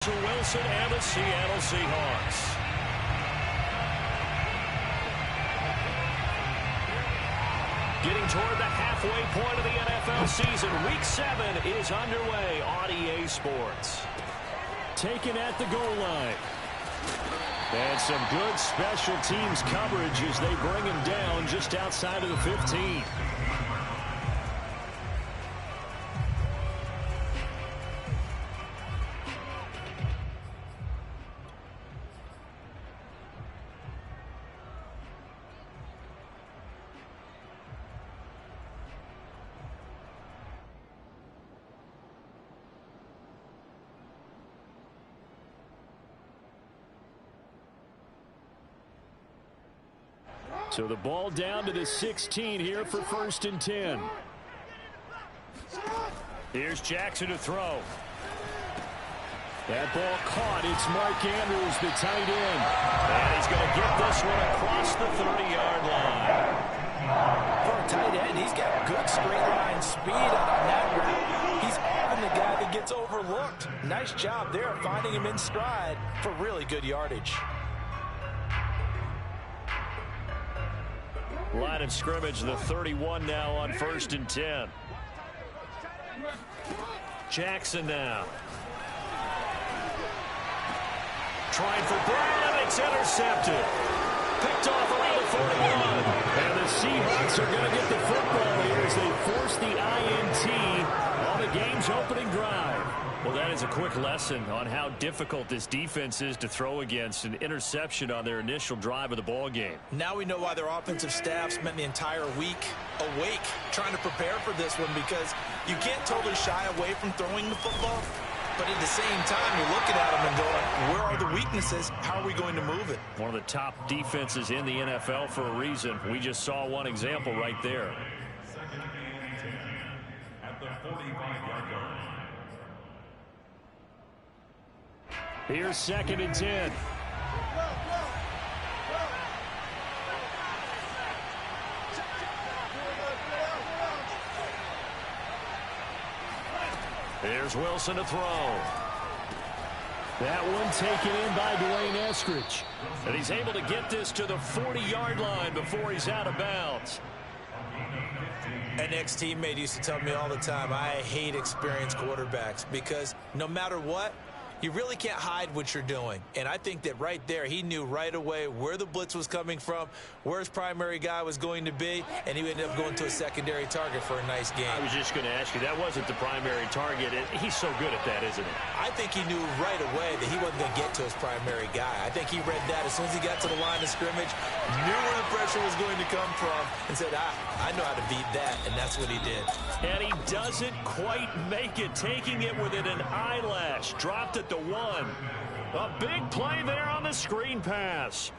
Wilson and the Seattle Seahawks. Getting toward the halfway point of the NFL season. Week 7 is underway on EA Sports. Taken at the goal line. And some good special teams coverage as they bring him down just outside of the 15. So the ball down to the 16 here for 1st and 10. Here's Jackson to throw. That ball caught. It's Mark Andrews, the tight end. And he's going to get this one across the 30-yard line. For a tight end, he's got good straight line speed on that route. He's often the guy that gets overlooked. Nice job there finding him in stride for really good yardage. Line of scrimmage, the 31 now on 1st and 10. Jackson now. Trying for Brown, it's intercepted. Picked off around the 41. And the Seahawks are going to get the football here as they force the INT on the game's opening drive. Well, that is a quick lesson on how difficult this defense is to throw against. An interception on their initial drive of the ball game. Now we know why their offensive staff spent the entire week awake trying to prepare for this one, because you can't totally shy away from throwing the football. But at the same time, you're looking at them and going, where are the weaknesses? How are we going to move it? One of the top defenses in the NFL for a reason. We just saw one example right there. At the 45-yard line. Here's 2nd and 10. Here's Wilson to throw. That one taken in by Dwayne Eskridge. And he's able to get this to the 40-yard line before he's out of bounds. An ex-teammate used to tell me all the time, I hate experienced quarterbacks, because no matter what, you really can't hide what you're doing. And I think that right there, he knew right away where the blitz was coming from, where his primary guy was going to be, and he ended up going to a secondary target for a nice game. I was just going to ask you, that wasn't the primary target. He's so good at that, isn't he? I think he knew right away that he wasn't going to get to his primary guy. I think he read that as soon as he got to the line of scrimmage, knew where the pressure was going to come from, and said, I know how to beat that, and that's what he did. And he doesn't quite make it, taking it within an eyelash. Dropped at the 1. A big play there on the screen pass.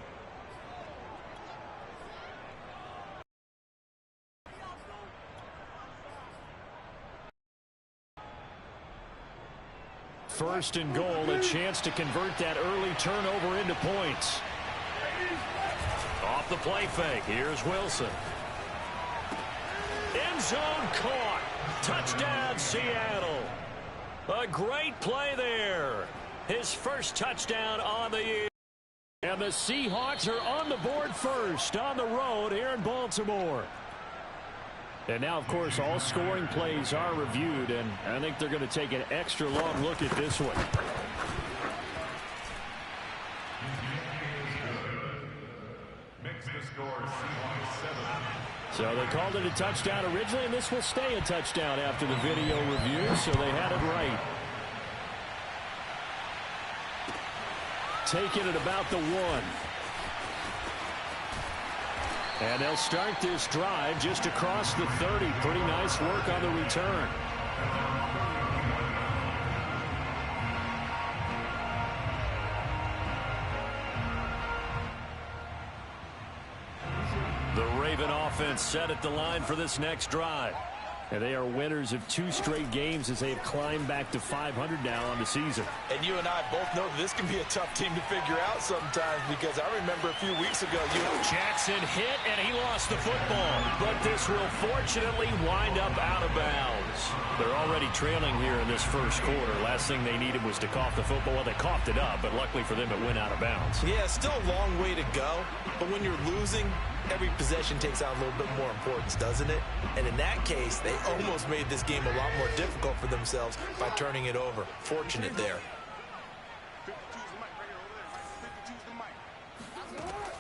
First and goal, a chance to convert that early turnover into points. Off the play fake, here's Wilson. End zone caught. Touchdown, Seattle. A great play there. His first touchdown on the year. And the Seahawks are on the board first on the road here in Baltimore. And now, of course, all scoring plays are reviewed, and I think they're going to take an extra long look at this one. Makes the score Seahawks 7. So they called it a touchdown originally, and this will stay a touchdown after the video review, so they had it right. Taking it about the 1. And they'll start this drive just across the 30. Pretty nice work on the return. The Raven offense set at the line for this next drive. And they are winners of 2 straight games as they have climbed back to 500 now on the season. And you and I both know this can be a tough team to figure out sometimes, because I remember a few weeks ago, Jackson hit, and he lost the football. But this will fortunately wind up out of bounds. They're already trailing here in this first quarter. Last thing they needed was to cough the football. Well, they coughed it up, but luckily for them, it went out of bounds. Yeah, still a long way to go. But when you're losing, every possession takes on a little bit more importance, doesn't it? And in that case, they almost made this game a lot more difficult for themselves by turning it over. Fortunate there.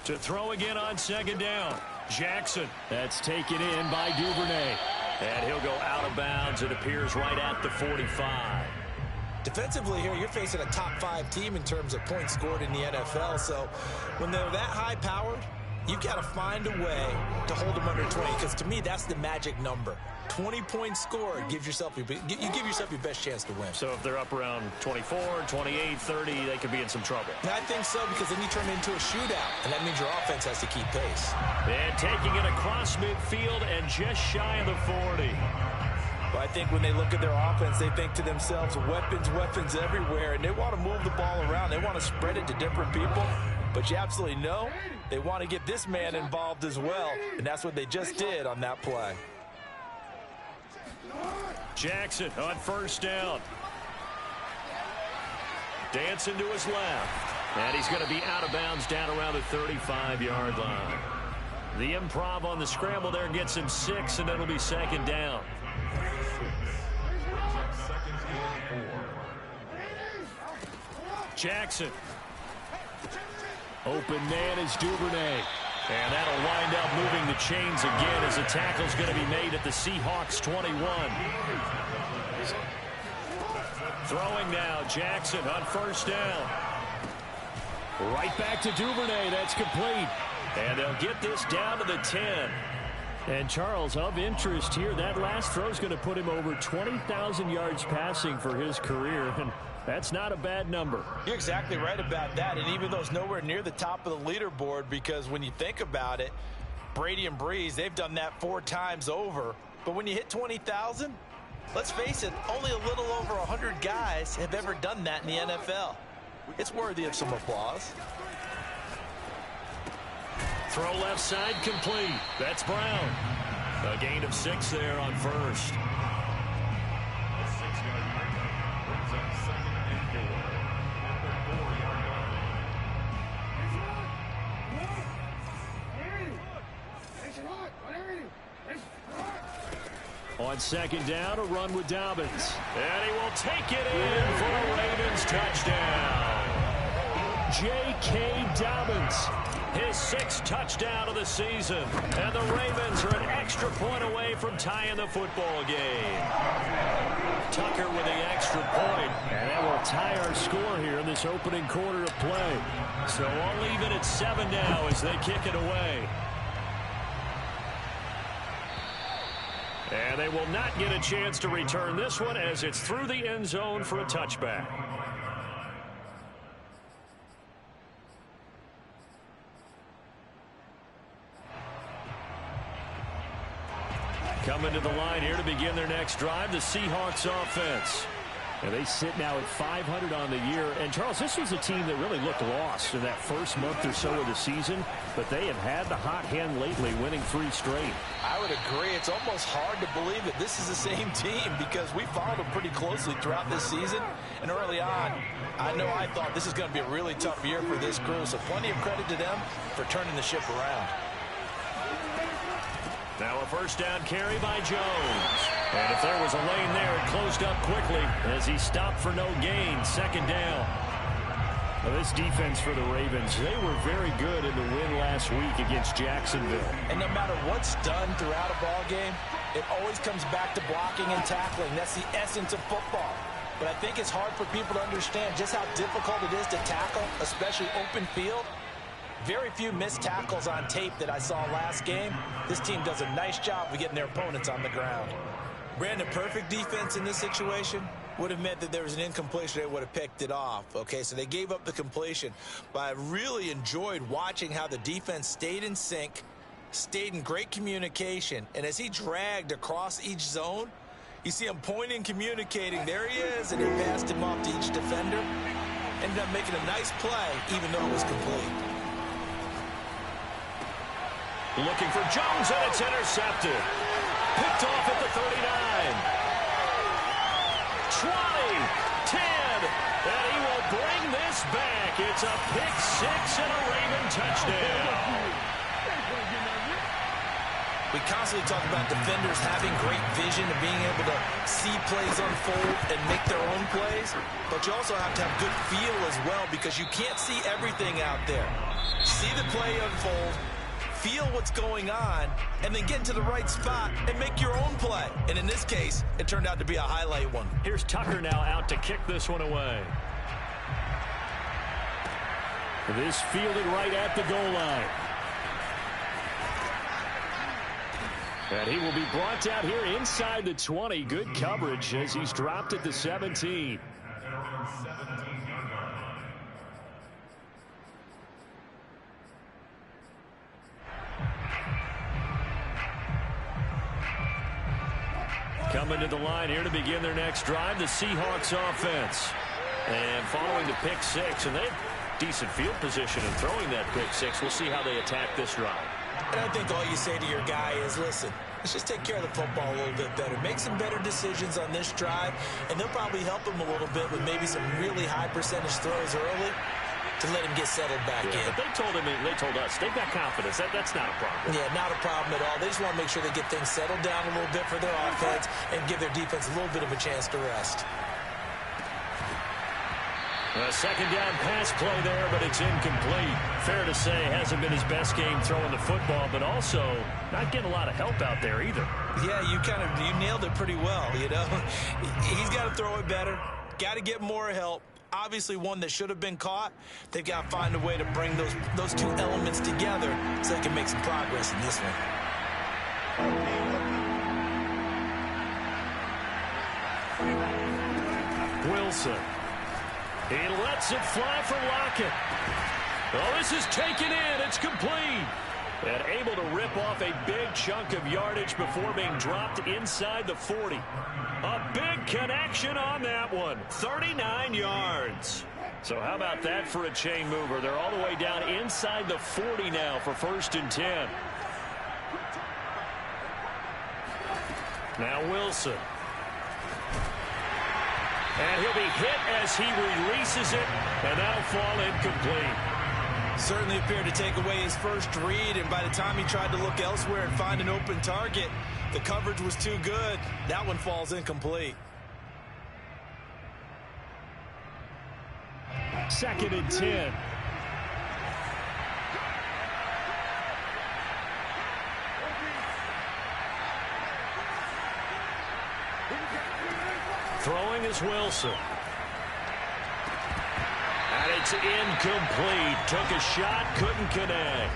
To throw again on second down. Jackson. That's taken in by Duvernay. And he'll go out of bounds. It appears right at the 45. Defensively here, you're facing a top 5 team in terms of points scored in the NFL. So when they're that high-powered, you've got to find a way to hold them under 20, because to me, that's the magic number. 20 points scored gives yourself you give yourself your best chance to win. So if they're up around 24, 28, 30, they could be in some trouble. And I think so, because then you turn it into a shootout, and that means your offense has to keep pace. And taking it across midfield and just shy of the 40. But I think when they look at their offense, they think to themselves, weapons everywhere, and they want to move the ball around. They want to spread it to different people. But you absolutely know they want to get this man involved as well, and that's what they just did on that play. Jackson on first down. Dancing to his left. And he's going to be out of bounds down around the 35-yard line. The improv on the scramble there gets him 6, and it'll be second down. Jackson. Open man is Duvernay. And that'll wind up moving the chains again as the tackle's going to be made at the Seahawks 21. Throwing now, Jackson on first down. Right back to Duvernay. That's complete. And they'll get this down to the 10. And Charles, of interest here, that last throw is going to put him over 20,000 yards passing for his career. And that's not a bad number. You're exactly right about that. And even though it's nowhere near the top of the leaderboard, because when you think about it, Brady and Breeze, they've done that 4 times over. But when you hit 20,000, let's face it, only a little over 100 guys have ever done that in the NFL. It's worthy of some applause. Throw left side complete. That's Brown. A gain of 6 there on first. On second down, a run with Dobbins. And he will take it in for a Ravens touchdown. J.K. Dobbins, his 6th touchdown of the season. And the Ravens are an extra point away from tying the football game. Tucker with the extra point. And that will tie our score here in this opening quarter of play. So all even at 7 now as they kick it away. And they will not get a chance to return this one as it's through the end zone for a touchback. Coming to the line here to begin their next drive, the Seahawks offense. And they sit now at 500 on the year. And, Charles, this was a team that really looked lost in that first month or so of the season. But they have had the hot hand lately, winning 3 straight. I would agree. It's almost hard to believe that this is the same team, because we followed them pretty closely throughout this season. And early on, I know I thought this is going to be a really tough year for this crew. So plenty of credit to them for turning the ship around. Now a first down carry by Jones. And if there was a lane there, it closed up quickly as he stopped for no gain. Second down. Now this defense for the Ravens, they were very good in the win last week against Jacksonville. And no matter what's done throughout a ball game, it always comes back to blocking and tackling. That's the essence of football. But I think it's hard for people to understand just how difficult it is to tackle, especially open field. Very few missed tackles on tape that I saw last game. This team does a nice job of getting their opponents on the ground. Brandon, perfect defense in this situation would have meant that there was an incompletion. They would have picked it off. Okay, so they gave up the completion. But I really enjoyed watching how the defense stayed in sync, stayed in great communication, and as he dragged across each zone, you see him pointing, communicating. There he is, and he passed him off to each defender. Ended up making a nice play, even though it was complete. Looking for Jones, and it's intercepted. Picked off at the 39. 20, 10, and he will bring this back. It's a pick six and a Raven touchdown. We constantly talk about defenders having great vision and being able to see plays unfold and make their own plays, but you also have to have good feel as well because you can't see everything out there. See the play unfold, feel what's going on, and then get into the right spot and make your own play. And in this case, it turned out to be a highlight one. Here's Tucker now out to kick this one away. This fielded right at the goal line. And he will be brought down here inside the 20. Good coverage as he's dropped at the 17. Coming to the line here to begin their next drive, the Seahawks offense. And following the pick six, and they have decent field position in throwing that pick six. We'll see how they attack this drive. And I think all you say to your guy is, listen, let's just take care of the football a little bit better. Make some better decisions on this drive, and they'll probably help him a little bit with maybe some really high percentage throws early to let him get settled back in. But they told us, they've got confidence. That's not a problem. Yeah, not a problem at all. They just want to make sure they get things settled down a little bit for their offense and give their defense a little bit of a chance to rest. A second down pass play there, but it's incomplete. Fair to say, hasn't been his best game throwing the football, but also not getting a lot of help out there either. Yeah, you nailed it pretty well, you know. He's got to throw it better, got to get more help. Obviously one that should have been caught. They've got to find a way to bring those two elements together so they can make some progress in this one. Wilson. He lets it fly for Lockett. Oh, this is taken in. It's complete. And able to rip off a big chunk of yardage before being dropped inside the 40. A big connection on that one. 39 yards. So how about that for a chain mover? They're all the way down inside the 40 now for 1st and 10. Now Wilson. And he'll be hit as he releases it, and that'll fall incomplete. Certainly appeared to take away his first read, and by the time he tried to look elsewhere and find an open target, the coverage was too good. That one falls incomplete. 2nd and 10. Throwing is Wilson. And it's incomplete. Took a shot, couldn't connect.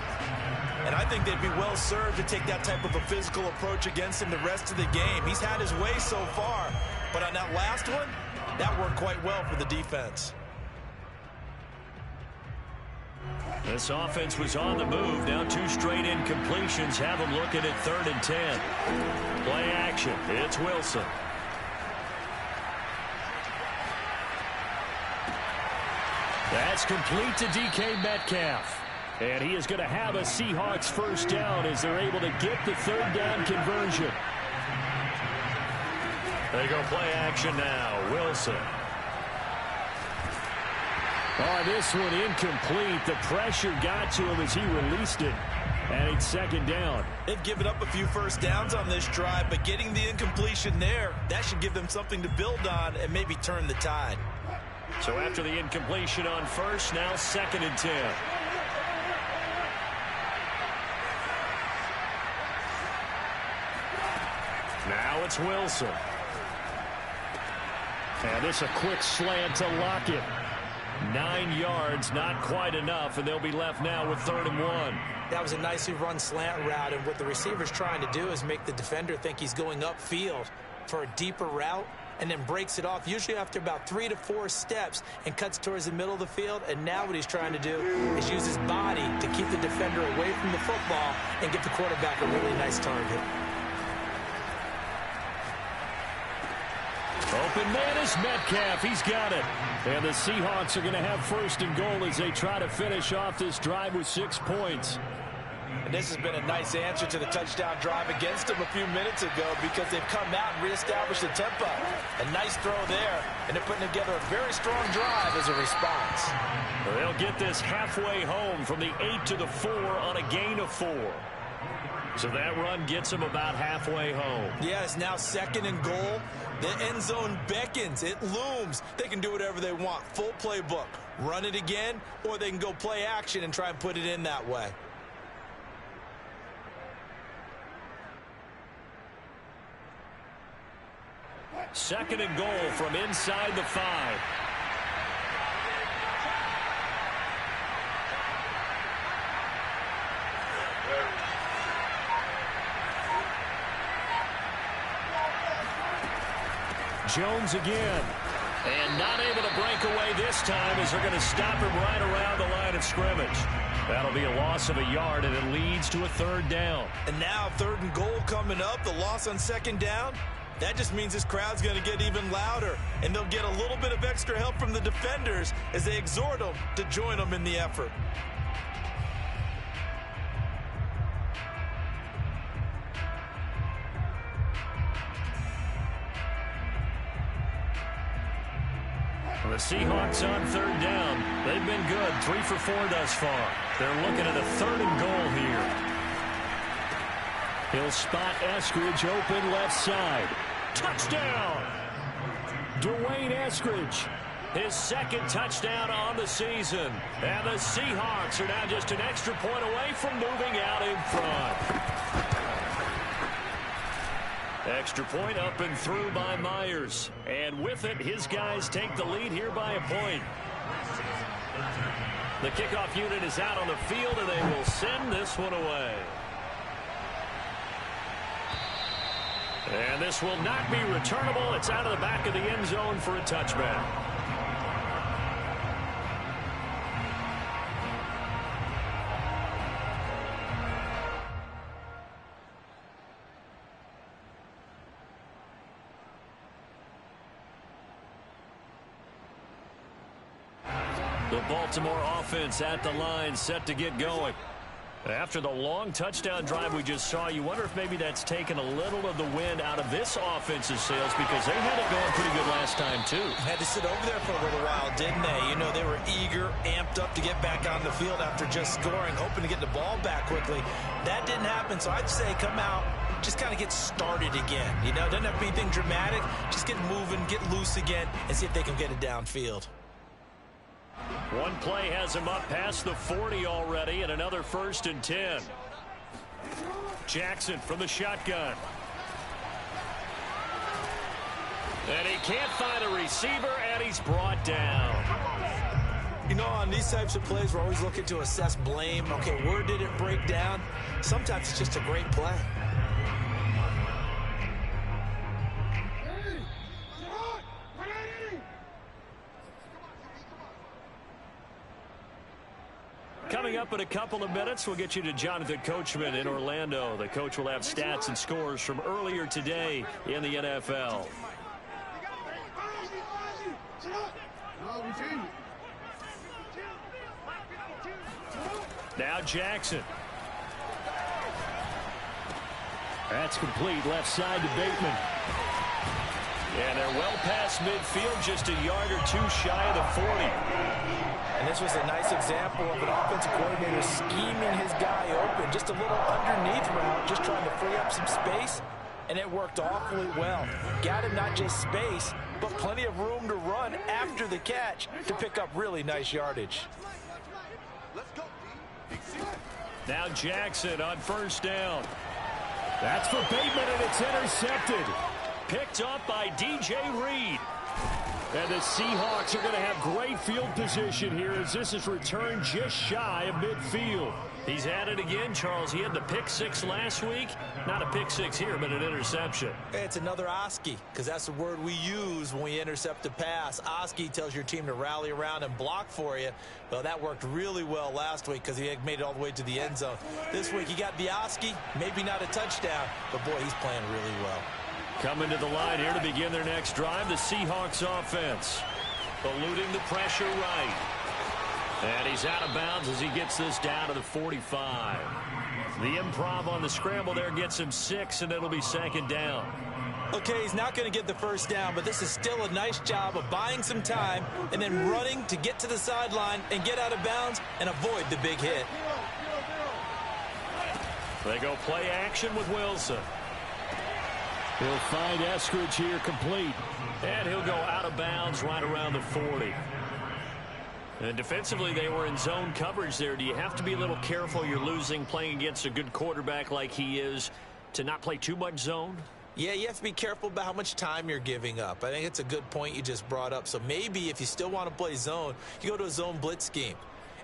And I think they'd be well served to take that type of a physical approach against him the rest of the game. He's had his way so far, but on that last one, that worked quite well for the defense. This offense was on the move. Now 2 straight incompletions have them looking at 3rd and 10. Play action. It's Wilson. That's complete to DK Metcalf. And he is going to have a Seahawks first down as they're able to get the 3rd down conversion. They go play action now. Wilson. Oh, this one incomplete. The pressure got to him as he released it. And it's 2nd down. They've given up a few first downs on this drive, but getting the incompletion there, that should give them something to build on and maybe turn the tide. So after the incompletion on first, now 2nd and 10. Now it's Wilson. And this a quick slant to Lockett. 9 yards, not quite enough, and they'll be left now with 3rd and 1. That was a nicely run slant route, and what the receiver's trying to do is make the defender think he's going upfield for a deeper route. and then breaks it off, usually after about 3 to 4 steps, and cuts towards the middle of the field. And now what he's trying to do is use his body to keep the defender away from the football and get the quarterback a really nice target. Open man is Metcalf. He's got it. And the Seahawks are going to have first and goal as they try to finish off this drive with 6 points. And this has been a nice answer to the touchdown drive against them a few minutes ago, because they've come out and reestablished the tempo. A nice throw there, and they're putting together a very strong drive as a response. They'll get this halfway home from the 8 to the 4 on a gain of 4. So that run gets them about halfway home. Yeah, it's now 2nd and goal. The end zone beckons. It looms. They can do whatever they want. Full playbook. Run it again, or they can go play action and try and put it in that way. Second and goal from inside the 5. Jones again. And not able to break away this time, as they're going to stop him right around the line of scrimmage. That'll be a loss of a yard, and it leads to a 3rd down. And now 3rd and goal coming up. The loss on 2nd down. That just means this crowd's going to get even louder, and they'll get a little bit of extra help from the defenders as they exhort them to join them in the effort. The Seahawks on 3rd down. They've been good, 3 for 4 thus far. They're looking at a 3rd and goal here. He'll spot Eskridge open left side. Touchdown! Dwayne Eskridge, his 2nd touchdown on the season. And the Seahawks are now just an extra point away from moving out in front. Extra point up and through by Myers. And with it, his guys take the lead here by a point. The kickoff unit is out on the field, and they will send this one away. And this will not be returnable. It's out of the back of the end zone for a touchback. The Baltimore offense at the line, set to get going. After the long touchdown drive we just saw, you wonder if maybe that's taken a little of the wind out of this offense's sails, because they had it going pretty good last time, too. Had to sit over there for a little while, didn't they? You know, they were eager, amped up to get back on the field after just scoring, hoping to get the ball back quickly. That didn't happen, so I'd say come out, just kind of get started again. You know, doesn't have to be anything dramatic. Just get moving, get loose again, and see if they can get it downfield. One play has him up past the 40 already, and another 1st and 10. Jackson from the shotgun. And he can't find a receiver, and he's brought down. You know, on these types of plays, we're always looking to assess blame. Okay, where did it break down? Sometimes it's just a great play. Coming up in a couple of minutes, we'll get you to Jonathan Coachman in Orlando. The coach will have stats and scores from earlier today in the NFL. Now Jackson. That's complete, left side to Bateman. And they're well past midfield, just a yard or two shy of the 40. And this was a nice example of an offensive coordinator scheming his guy open. Just a little underneath route, just trying to free up some space, and it worked awfully well. Got him not just space, but plenty of room to run after the catch to pick up really nice yardage. Now Jackson on 1st down. That's for Bateman, and it's intercepted. Picked up by DJ Reed. And the Seahawks are going to have great field position here as this is returned just shy of midfield. He's at it again, Charles. He had the pick six last week. Not a pick six here, but an interception. It's another Oski, because that's the word we use when we intercept a pass. Oski tells your team to rally around and block for you. Well, that worked really well last week because he had made it all the way to the end zone. This week he got the Oski, maybe not a touchdown, but boy, he's playing really well. Coming to the line here to begin their next drive, the Seahawks offense. Eluding the pressure right. And he's out of bounds as he gets this down to the 45. The improv on the scramble there gets him 6, and it'll be second down. Okay, he's not going to get the first down, but this is still a nice job of buying some time and then running to get to the sideline and get out of bounds and avoid the big hit. They go play action with Wilson. He'll find Eskridge here complete. And he'll go out of bounds right around the 40. And defensively, they were in zone coverage there. Do you have to be a little careful? You're losing playing against a good quarterback like he is to not play too much zone? Yeah, you have to be careful about how much time you're giving up. I think it's a good point you just brought up. So maybe if you still want to play zone, you go to a zone blitz scheme.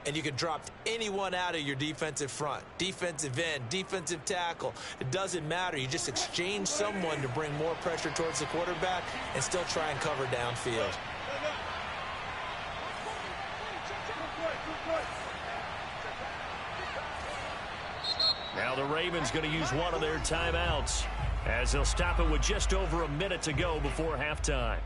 And you can drop anyone out of your defensive front, defensive end, defensive tackle. It doesn't matter. You just exchange someone to bring more pressure towards the quarterback and still try and cover downfield. Now the Ravens going to use one of their timeouts as they'll stop it with just over a minute to go before halftime.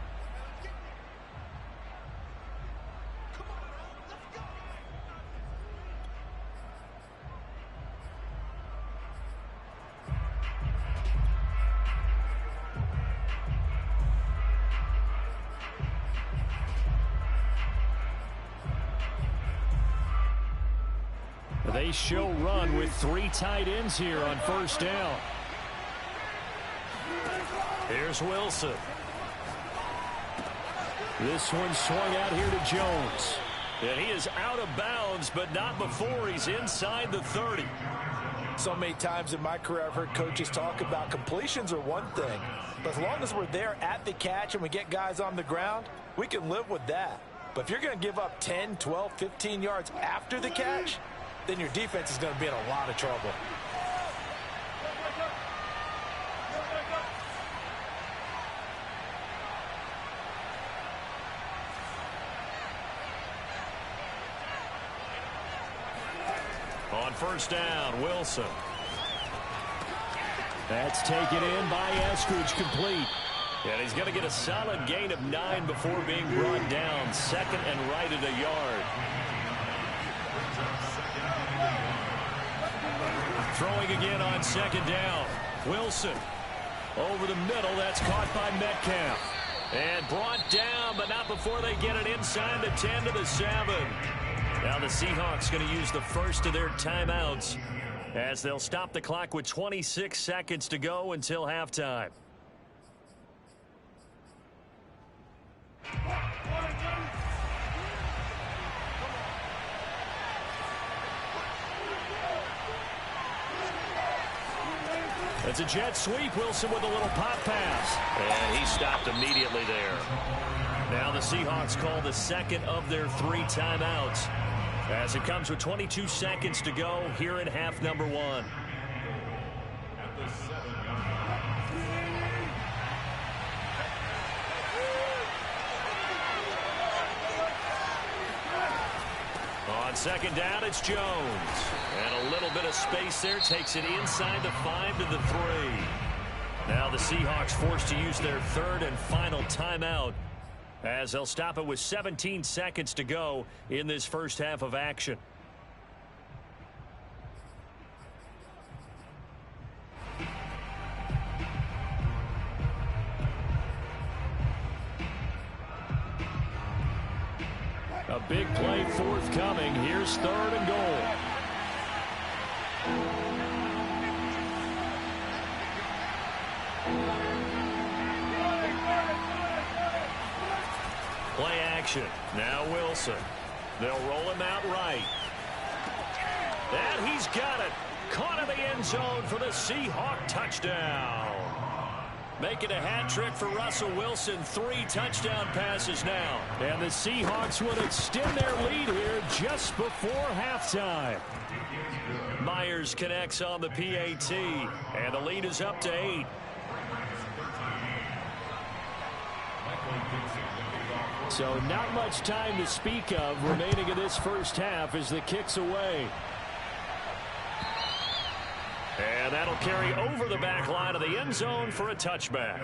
They show run with 3 tight ends here on first down. Here's Wilson. This one swung out here to Jones. And he is out of bounds, but not before he's inside the 30. So many times in my career I've heard coaches talk about completions are one thing. But as long as we're there at the catch and we get guys on the ground, we can live with that. But if you're going to give up 10, 12, 15 yards after the catch, then your defense is going to be in a lot of trouble. On first down, Wilson. That's taken in by Eskridge, complete. And he's going to get a solid gain of 9 before being brought down. Second and right at a yard. Throwing again on second down. Wilson over the middle. That's caught by Metcalf. And brought down, but not before they get it inside the 10 to the 7. Now the Seahawks going to use the first of their timeouts as they'll stop the clock with 26 seconds to go until halftime. It's a jet sweep. Wilson with a little pop pass. And he stopped immediately there. Now the Seahawks call the second of their 3 timeouts as it comes with 22 seconds to go here in half number 1. On second down, it's Jones. And a little bit of space there takes it inside the 5 to the 3. Now the Seahawks forced to use their third and final timeout as they'll stop it with 17 seconds to go in this first half of action. A big play forthcoming. Here's third and goal. Play action. Now Wilson. They'll roll him out right. And he's got it. Caught in the end zone for the Seahawk touchdown. Making a hat trick for Russell Wilson. 3 touchdown passes now. And the Seahawks would extend their lead here just before halftime. Myers connects on the PAT. And the lead is up to 8. So not much time to speak of remaining in this first half as the kick's away. And that'll carry over the back line of the end zone for a touchback.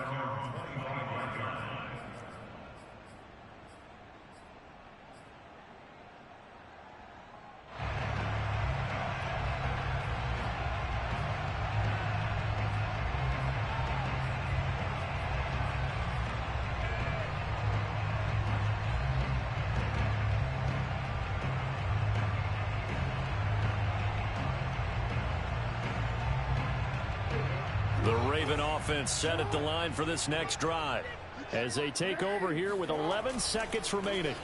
Offense set at the line for this next drive as they take over here with 11 seconds remaining.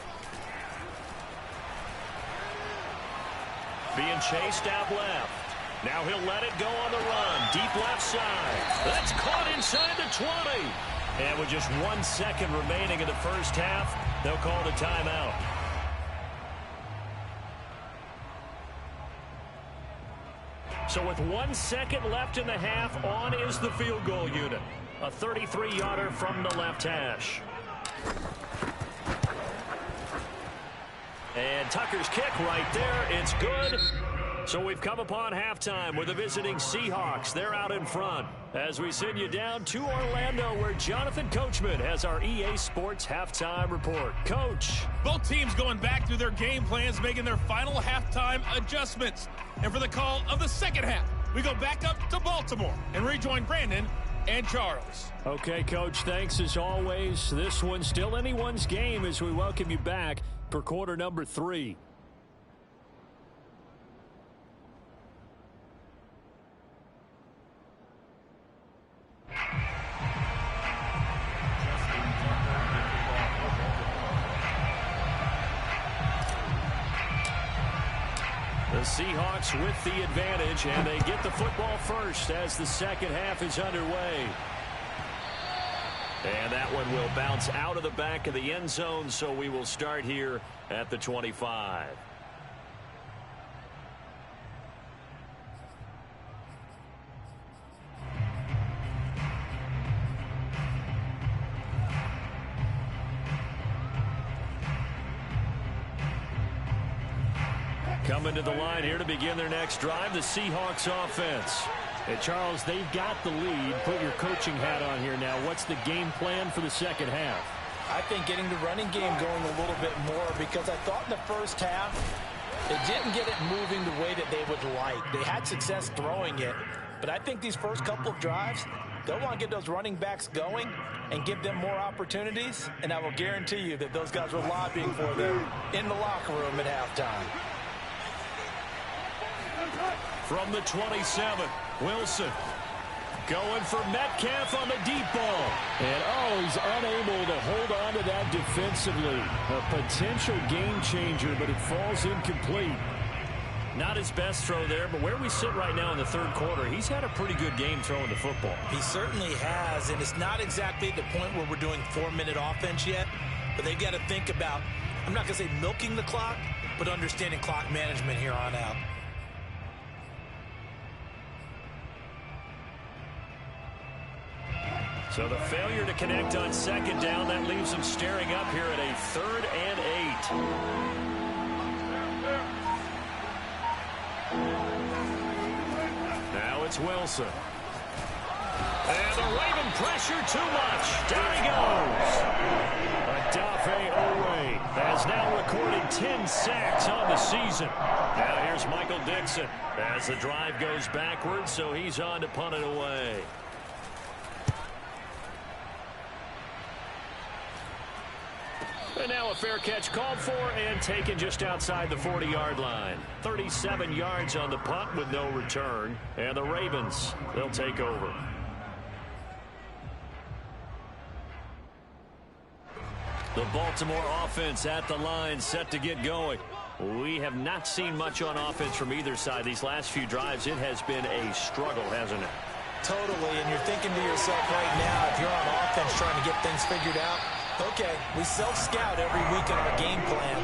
Being chased out left. Now he'll let it go on the run. Deep left side. That's caught inside the 20. And with just 1 second remaining in the first half, they'll call the timeout. So with 1 second left in the half, on is the field goal unit. A 33-yarder from the left hash. And Tucker's kick right there. It's good. So we've come upon halftime with the visiting Seahawks. They're out in front as we send you down to Orlando where Jonathan Coachman has our EA Sports halftime report. Coach. Both teams going back through their game plans, making their final halftime adjustments. And for the call of the second half, we go back up to Baltimore and rejoin Brandon and Charles. Okay, Coach, thanks as always. This one's still anyone's game as we welcome you back for quarter number 3. The Seahawks with the advantage, and they get the football first as the second half is underway. And that one will bounce out of the back of the end zone, so we will start here at the 25. Coming to the line here to begin their next drive, the Seahawks offense. Hey, Charles, they've got the lead. Put your coaching hat on here now. What's the game plan for the second half? I think getting the running game going a little bit more because I thought in the first half they didn't get it moving the way that they would like. They had success throwing it, but I think these first couple of drives, they'll want to get those running backs going and give them more opportunities, and I will guarantee you that those guys were lobbying for them in the locker room at halftime. From the 27, Wilson going for Metcalf on the deep ball. And, he's unable to hold on to that defensively. A potential game changer, but it falls incomplete. Not his best throw there, but where we sit right now in the third quarter, he's had a pretty good game throwing the football. He certainly has, and it's not exactly the point where we're doing 4-minute offense yet, but they've got to think about, I'm not going to say milking the clock, but understanding clock management here on out. So the failure to connect on second down, that leaves them staring up here at a 3rd and 8. Now it's Wilson. And the Raven pressure too much. Down he goes. Odafe Oweh has now recorded 10 sacks on the season. Now here's Michael Dixon as the drive goes backwards, so he's on to punt it away. And now a fair catch called for and taken just outside the 40-yard line. 37 yards on the punt with no return. And the Ravens, they'll take over. The Baltimore offense at the line, set to get going. We have not seen much on offense from either side. These last few drives, it has been a struggle, hasn't it? Totally, and you're thinking to yourself right now, if you're on offense trying to get things figured out, okay, we self-scout every week in our game plan.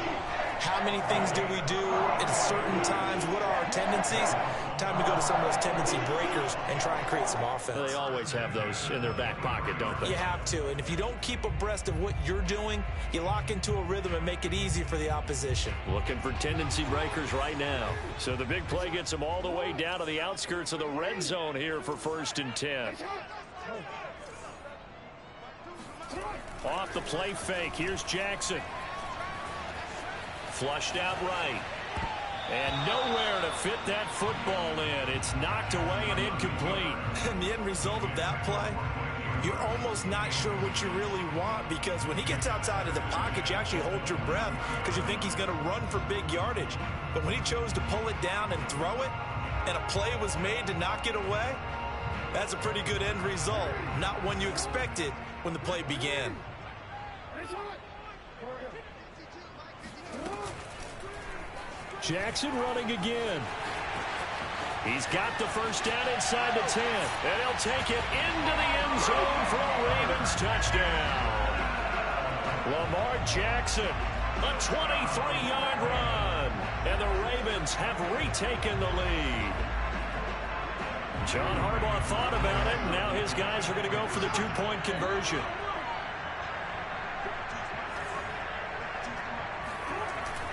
How many things do we do at certain times? What are our tendencies? Time to go to some of those tendency breakers and try and create some offense. They always have those in their back pocket, don't they? You have to, and if you don't keep abreast of what you're doing, you lock into a rhythm and make it easy for the opposition. Looking for tendency breakers right now. So the big play gets them all the way down to the outskirts of the red zone here for 1st and 10. Off the play fake. Here's Jackson. Flushed out right. And nowhere to fit that football in. It's knocked away and incomplete. And the end result of that play, you're almost not sure what you really want, because when he gets outside of the pocket, you actually hold your breath because you think he's going to run for big yardage. But when he chose to pull it down and throw it, and a play was made to knock it away, that's a pretty good end result. Not one you expected when the play began. Jackson running again. He's got the first down inside the 10. And he'll take it into the end zone for a Ravens touchdown. Lamar Jackson, a 23-yard run. And the Ravens have retaken the lead. John Harbaugh thought about it, and now his guys are going to go for the two-point conversion.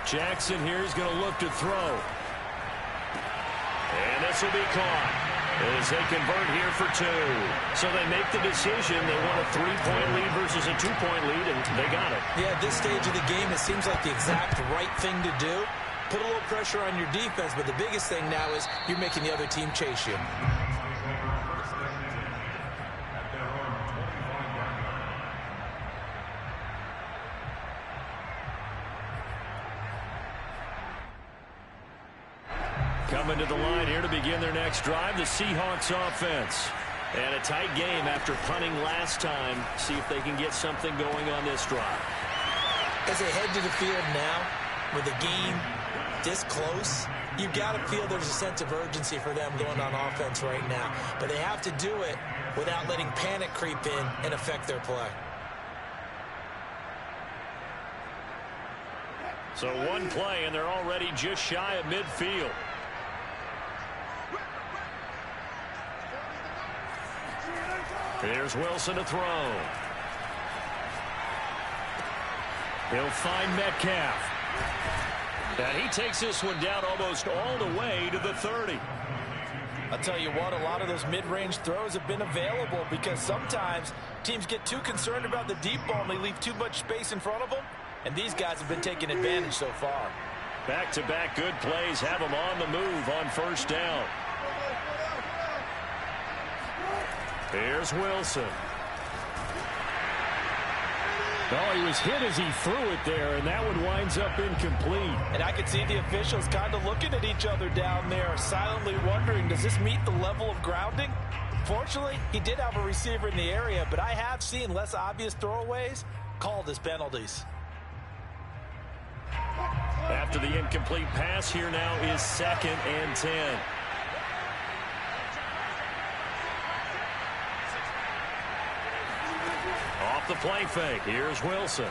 Jackson here is going to look to throw. And this will be caught as they convert here for 2. So they make the decision. They want a 3-point lead versus a 2-point lead, and they got it. Yeah, at this stage of the game, it seems like the exact right thing to do. Put a little pressure on your defense, but the biggest thing now is you're making the other team chase you. Coming to the line here to begin their next drive, the Seahawks offense. And a tight game after punting last time. See if they can get something going on this drive. As they head to the field now, with the game this close, you've got to feel there's a sense of urgency for them going on offense right now. But they have to do it without letting panic creep in and affect their play. So one play, and they're already just shy of midfield. Here's Wilson to throw. He'll find Metcalf. And he takes this one down almost all the way to the 30. I'll tell you what, a lot of those mid-range throws have been available because sometimes teams get too concerned about the deep ball and they leave too much space in front of them. And these guys have been taking advantage so far. Back-to-back good plays have them on the move on 1st down. Here's Wilson. Oh, he was hit as he threw it there, and that one winds up incomplete. And I could see the officials kind of looking at each other down there, silently wondering, does this meet the level of grounding? Fortunately, he did have a receiver in the area, but I have seen less obvious throwaways called as penalties. After the incomplete pass, here now is 2nd and 10. Off the play fake, here's Wilson.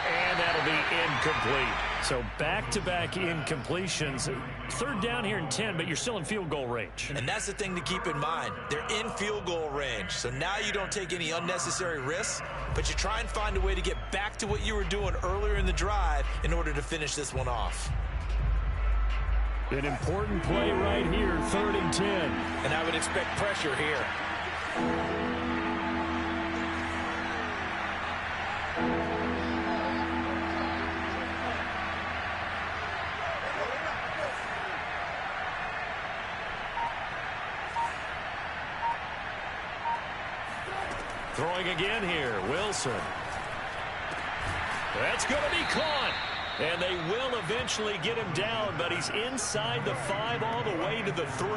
And that'll be incomplete. So back-to-back incompletions. 3rd down here and 10, but you're still in field goal range. And that's the thing to keep in mind. They're in field goal range. So now you don't take any unnecessary risks, but you try and find a way to get back to what you were doing earlier in the drive in order to finish this one off. An important play right here, 3rd and 10. And I would expect pressure here. Throwing again here, Wilson. That's going to be caught. And they will eventually get him down, but he's inside the 5 all the way to the 3.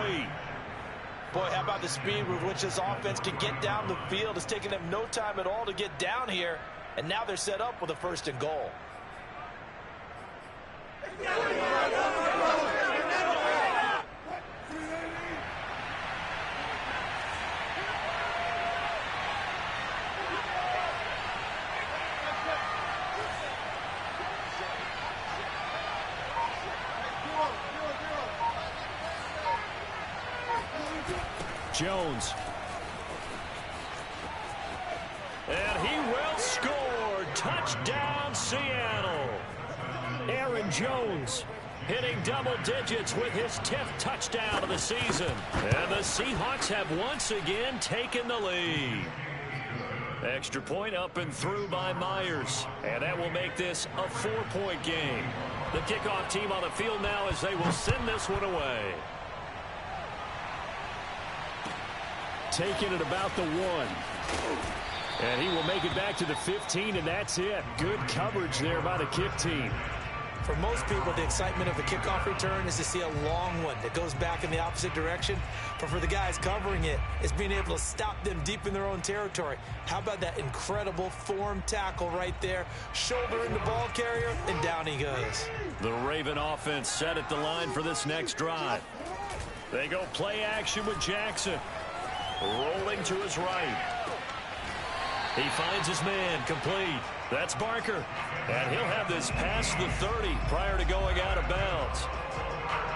Boy, how about the speed with which this offense can get down the field? It's taken them no time at all to get down here, and now they're set up with a 1st and goal. Jones. And he will score. Touchdown, Seattle. Aaron Jones hitting double digits with his 10th touchdown of the season. And the Seahawks have once again taken the lead. Extra point up and through by Myers. And that will make this a 4-point game. The kickoff team on the field now as they will send this one away. Taking it about the 1. And he will make it back to the 15, and that's it. Good coverage there by the kick team. For most people, the excitement of a kickoff return is to see a long one that goes back in the opposite direction. But for the guys covering it, it's being able to stop them deep in their own territory. How about that incredible form tackle right there? Shoulder in the ball carrier, and down he goes. The Raven offense set at the line for this next drive. They go play action with Jackson. Rolling to his right. He finds his man, complete. That's Barker. And he'll have this past the 30 prior to going out of bounds.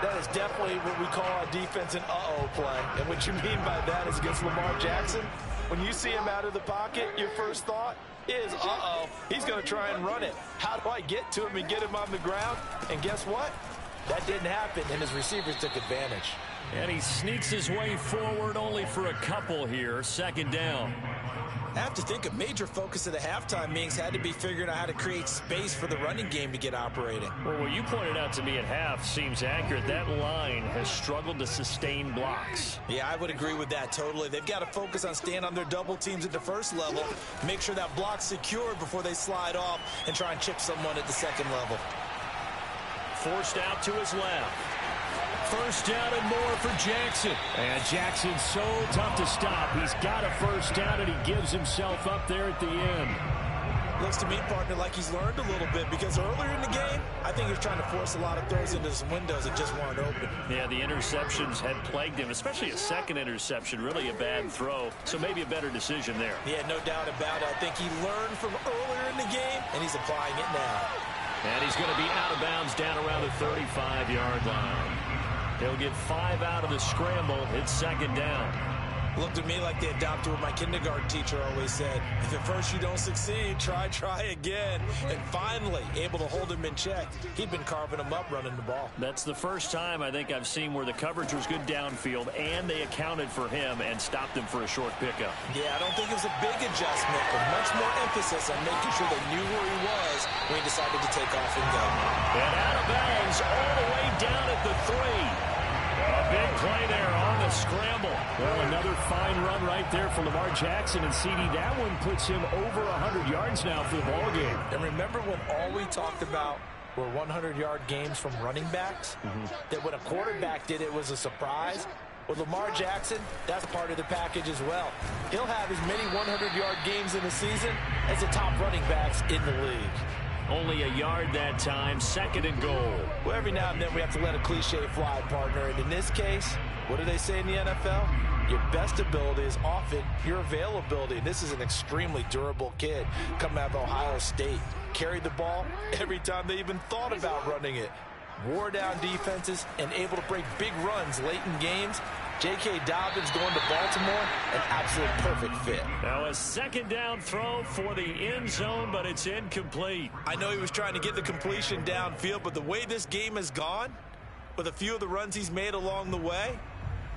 That is definitely what we call a defense an uh-oh play. And what you mean by that is against Lamar Jackson, when you see him out of the pocket, your first thought is, uh-oh, he's going to try and run it. How do I get to him and get him on the ground? And guess what? That didn't happen, and his receivers took advantage. And he sneaks his way forward only for a couple here. Second down. I have to think a major focus of the halftime meetings had to be figuring out how to create space for the running game to get operating. Well, what you pointed out to me at half seems accurate. That line has struggled to sustain blocks. Yeah, I would agree with that totally. They've got to focus on staying on their double teams at the first level, make sure that block's secured before they slide off and try and chip someone at the second level. Forced out to his left. First down and more for Jackson. And Jackson's so tough to stop. He's got a first down, and he gives himself up there at the end. Looks to me, partner, like he's learned a little bit because earlier in the game, I think he was trying to force a lot of throws into some windows that just weren't open. Yeah, the interceptions had plagued him, especially a second interception, really a bad throw. So maybe a better decision there. Yeah, no doubt about it. I think he learned from earlier in the game, and he's applying it now. And he's going to be out of bounds down around the 35-yard line. He'll get 5 out of the scramble. It's second down. Looked to me like they adopted what my kindergarten teacher always said. If at first you don't succeed, try again. And finally, able to hold him in check. He'd been carving him up running the ball. That's the first time I think I've seen where the coverage was good downfield, and they accounted for him and stopped him for a short pickup. Yeah, I don't think it was a big adjustment, but much more emphasis on making sure they knew where he was when he decided to take off and go. And out of bounds all the way down at the 3. A big play there on the scramble. Well, another fine run right there for Lamar Jackson. And CD, that one puts him over 100 yards now for the ball game. And remember when all we talked about were 100-yard games from running backs? That when a quarterback did it was a surprise? With Lamar Jackson, that's part of the package as well. He'll have as many 100-yard games in the season as the top running backs in the league. Only a yard that time, second and goal. Well, every now and then we have to let a cliche fly, partner. And in this case, what do they say in the NFL? Your best ability is often your availability. And this is an extremely durable kid coming out of Ohio State. Carried the ball every time they even thought about running it. Wore down defenses and able to break big runs late in games. J.K. Dobbins going to Baltimore, an absolute perfect fit. Now a second down throw for the end zone, but it's incomplete. I know he was trying to get the completion downfield, but the way this game has gone, with a few of the runs he's made along the way,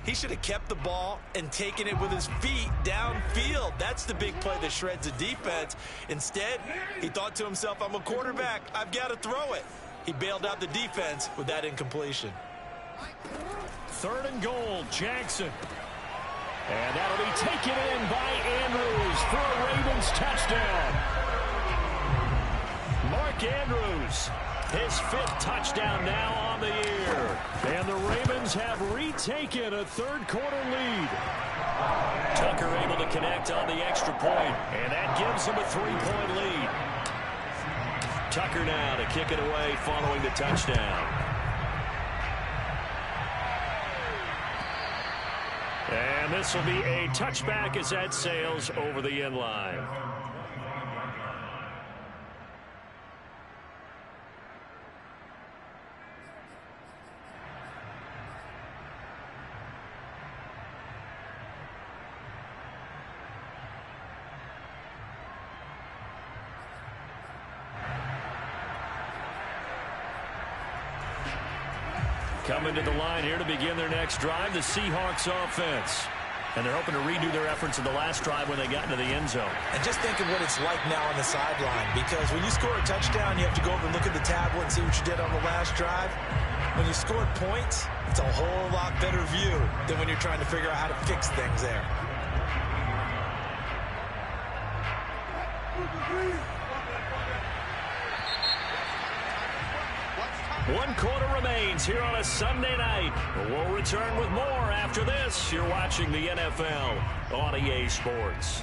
he should have kept the ball and taken it with his feet downfield. That's the big play that shreds the defense. Instead, he thought to himself, I'm a quarterback, I've got to throw it. He bailed out the defense with that incompletion. Third and goal, Jackson. And that'll be taken in by Andrews for a Ravens touchdown. Mark Andrews, his 5th touchdown now on the year. And the Ravens have retaken a third-quarter lead. Tucker able to connect on the extra point, and that gives him a 3-point lead. Tucker now to kick it away following the touchdown. And this will be a touchback as that sails over the end line. coming to the line here to begin their next drive, the Seahawks offense. And they're hoping to redo their efforts in the last drive when they got into the end zone. And just think of what it's like now on the sideline, because when you score a touchdown, you have to go over and look at the tablet and see what you did on the last drive. When you scored points, it's a whole lot better view than when you're trying to figure out how to fix things there. One quarter remains here on a Sunday night. We'll return with more after this. You're watching the NFL on EA Sports.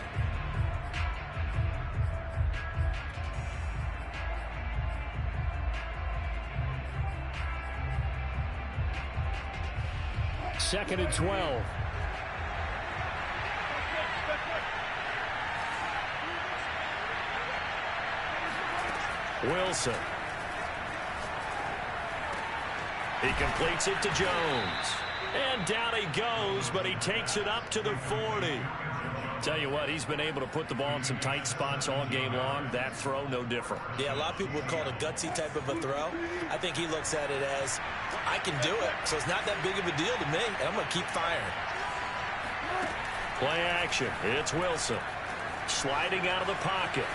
Second and 12. Wilson. He completes it to Jones. And down he goes, but he takes it up to the 40. Tell you what, he's been able to put the ball in some tight spots all game long. That throw, no different. Yeah, a lot of people would call it a gutsy type of a throw. I think he looks at it as, I can do it, so it's not that big of a deal to me, and I'm going to keep firing. Play action. It's Wilson. Sliding out of the pocket.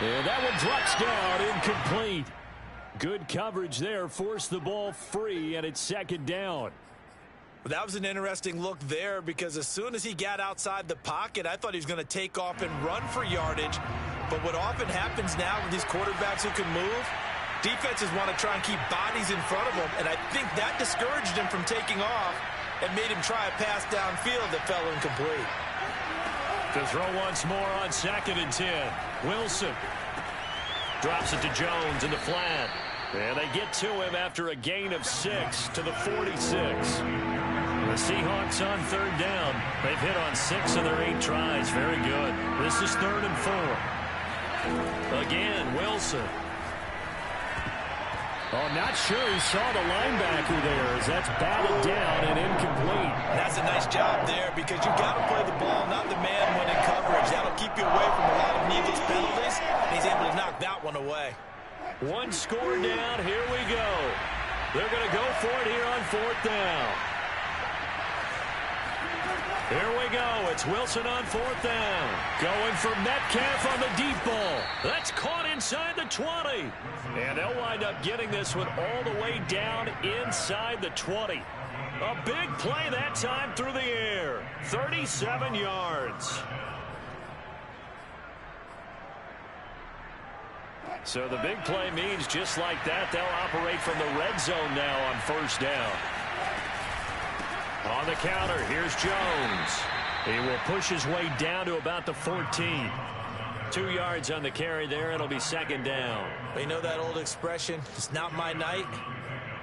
And that one drops down, incomplete. Good coverage there, forced the ball free, and it's second down. That was an interesting look there, because as soon as he got outside the pocket, I thought he was going to take off and run for yardage. But what often happens now with these quarterbacks who can move, defenses want to try and keep bodies in front of them, and I think that discouraged him from taking off and made him try a pass downfield that fell incomplete. To throw once more on second and 10. Wilson drops it to Jones in the flat. And they get to him after a gain of 6 to the 46. The Seahawks on third down. They've hit on 6 of their 8 tries. Very good. This is 3rd and 4. Again, Wilson. Oh, not sure he saw the linebacker there as that's batted down and incomplete. That's a nice job there, because you've got to play the ball, not the man when in coverage. That'll keep you away from a lot of needless penalties. And he's able to knock that one away. One score down. Here we go. They're going to go for it here on 4th down. Here we go. It's Wilson on 4th down. Going for Metcalf on the deep ball. That's caught inside the 20. And they'll wind up getting this one all the way down inside the 20. A big play that time through the air. 37 yards. So the big play means just like that, they'll operate from the red zone now on 1st down. On the counter, here's Jones. He will push his way down to about the 14. 2 yards on the carry there. It'll be 2nd down. You know that old expression, it's not my night?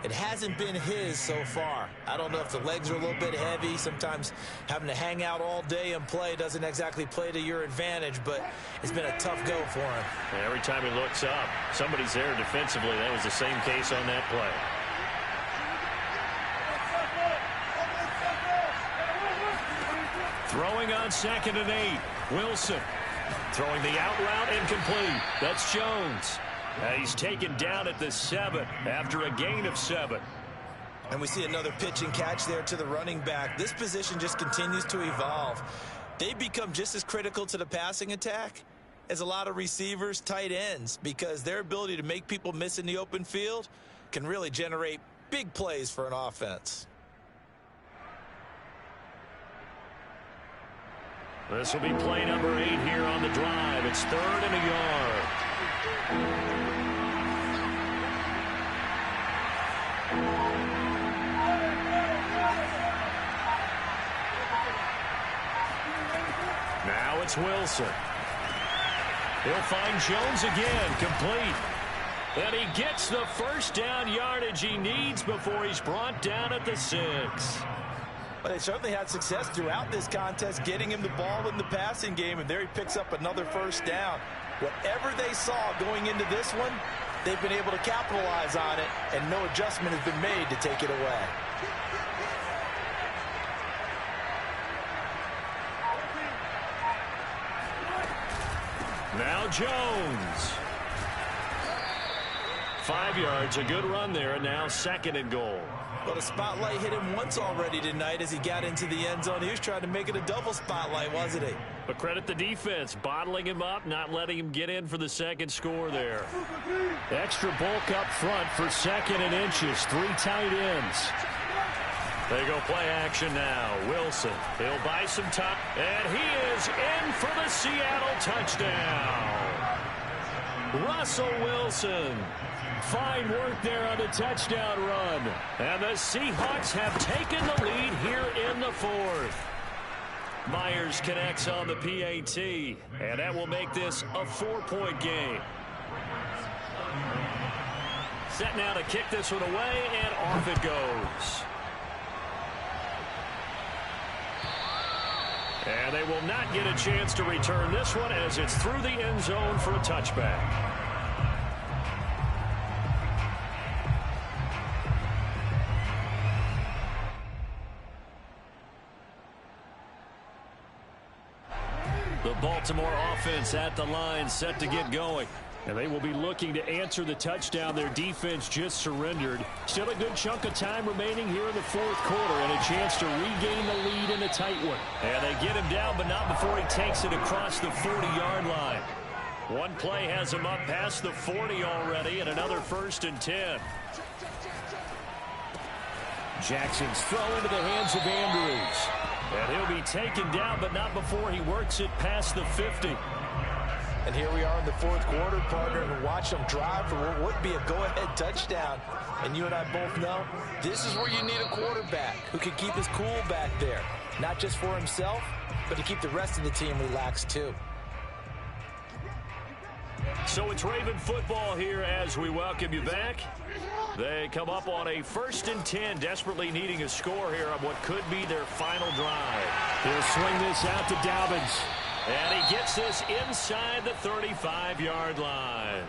It hasn't been his so far. I don't know if the legs are a little bit heavy. Sometimes having to hang out all day and play doesn't exactly play to your advantage, but it's been a tough go for him. And every time he looks up, somebody's there defensively. That was the same case on that play. Throwing on 2nd and 8. Wilson throwing the out route, incomplete. That's Jones. He's taken down at the 7 after a gain of 7. And we see another pitch and catch there to the running back. This position just continues to evolve. They become just as critical to the passing attack as a lot of receivers, tight ends, because their ability to make people miss in the open field can really generate big plays for an offense. This will be play number 8 here on the drive. It's 3rd and a yard. Now it's Wilson. He'll find Jones again, complete. And he gets the 1st down yardage he needs before he's brought down at the 6. But they certainly had success throughout this contest getting him the ball in the passing game, and there he picks up another 1st down. Whatever they saw going into this one, they've been able to capitalize on it, and no adjustment has been made to take it away. Now Jones. 5 yards. A good run there, and now 2nd and goal. Well, the spotlight hit him once already tonight as he got into the end zone. He was trying to make it a double spotlight, wasn't he? But credit the defense, bottling him up, not letting him get in for the 2nd score there. Extra bulk up front for 2nd and inches. 3 tight ends. They go play action now. Wilson, he'll buy some time, and he is in for the Seattle touchdown. Russell Wilson. Fine work there on the touchdown run. And the Seahawks have taken the lead here in the 4th. Myers connects on the PAT, and that will make this a 4-point game. Set now to kick this one away, and off it goes. And they will not get a chance to return this one as it's through the end zone for a touchback. The Baltimore offense at the line, set to get going. And they will be looking to answer the touchdown their defense just surrendered. Still a good chunk of time remaining here in the 4th quarter and a chance to regain the lead in a tight one. And they get him down, but not before he takes it across the 40-yard line. One play has him up past the 40 already, and another 1st and 10. Jackson's throw into the hands of Andrews. And he'll be taken down, but not before he works it past the 50. And here we are in the 4th quarter, partner, and watch them drive for what would be a go-ahead touchdown. And you and I both know this is where you need a quarterback who can keep his cool back there. Not just for himself, but to keep the rest of the team relaxed too. So it's Raven football here as we welcome you back. They come up on a 1st and 10, desperately needing a score here on what could be their final drive. He'll swing this out to Dobbins. And he gets this inside the 35-yard line.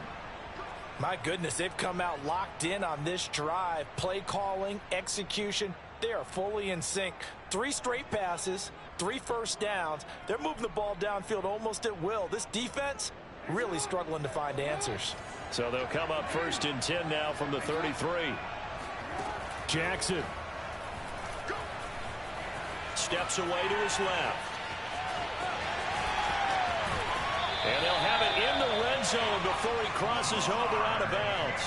My goodness, they've come out locked in on this drive. Play calling, execution, they are fully in sync. 3 straight passes, 3 first downs. They're moving the ball downfield almost at will. This defense really struggling to find answers. So they'll come up 1st and 10 now from the 33. Jackson steps away to his left. And they'll have it in the red zone before he crosses over out of bounds.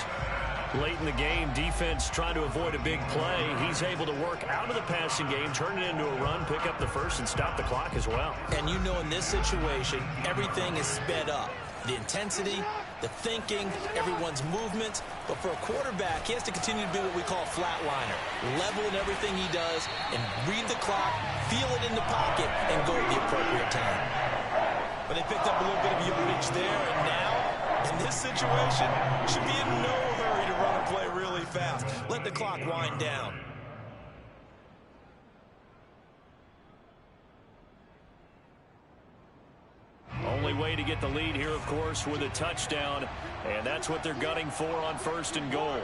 Late in the game, defense trying to avoid a big play. He's able to work out of the passing game, turn it into a run, pick up the 1st, and stop the clock as well. And you know in this situation, everything is sped up. The intensity, the thinking, everyone's movement. But for a quarterback, he has to continue to be what we call a flatliner. Level in everything he does and read the clock, feel it in the pocket, and go at the appropriate time. But they picked up a little bit of yardage there, and now, in this situation, should be in no hurry to run a play really fast. Let the clock wind down. Only way to get the lead here, of course, with a touchdown, and that's what they're gunning for on 1st and goal.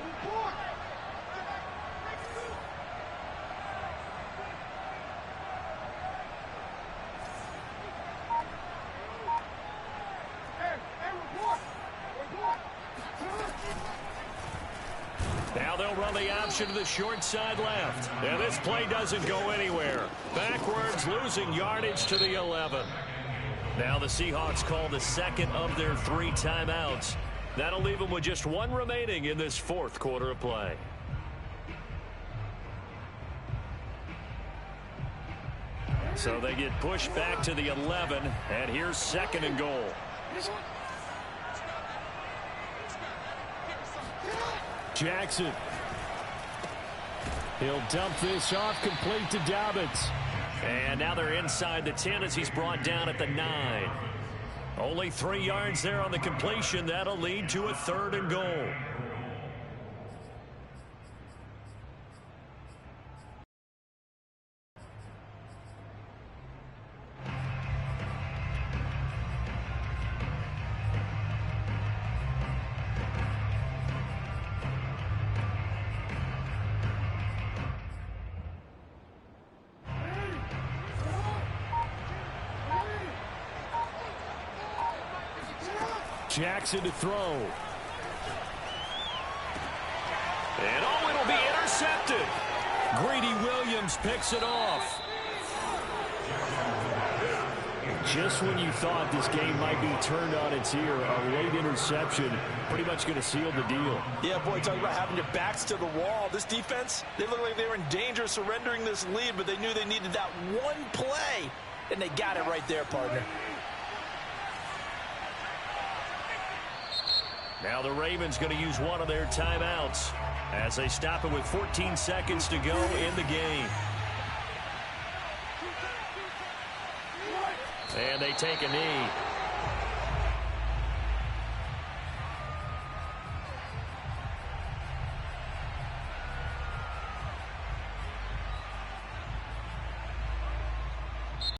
Now they'll run the option to the short side left. And this play doesn't go anywhere. Backwards, losing yardage to the 11. Now the Seahawks call the 2nd of their 3 timeouts. That'll leave them with just 1 remaining in this 4th quarter of play. So they get pushed back to the 11, and here's 2nd and goal. Jackson. He'll dump this off complete to Dobbins. And now they're inside the 10 as he's brought down at the 9. Only 3 yards there on the completion. That'll lead to a 3rd and goal. Jackson to throw. And oh, it'll be intercepted. Greedy Williams picks it off. Just when you thought this game might be turned on its ear, a late interception pretty much going to seal the deal. Yeah, boy, talking about having your backs to the wall. This defense, they look like they were in danger of surrendering this lead, but they knew they needed that one play, and they got it right there, partner. Now the Ravens going to use one of their timeouts as they stop it with 14 seconds to go in the game. And they take a knee.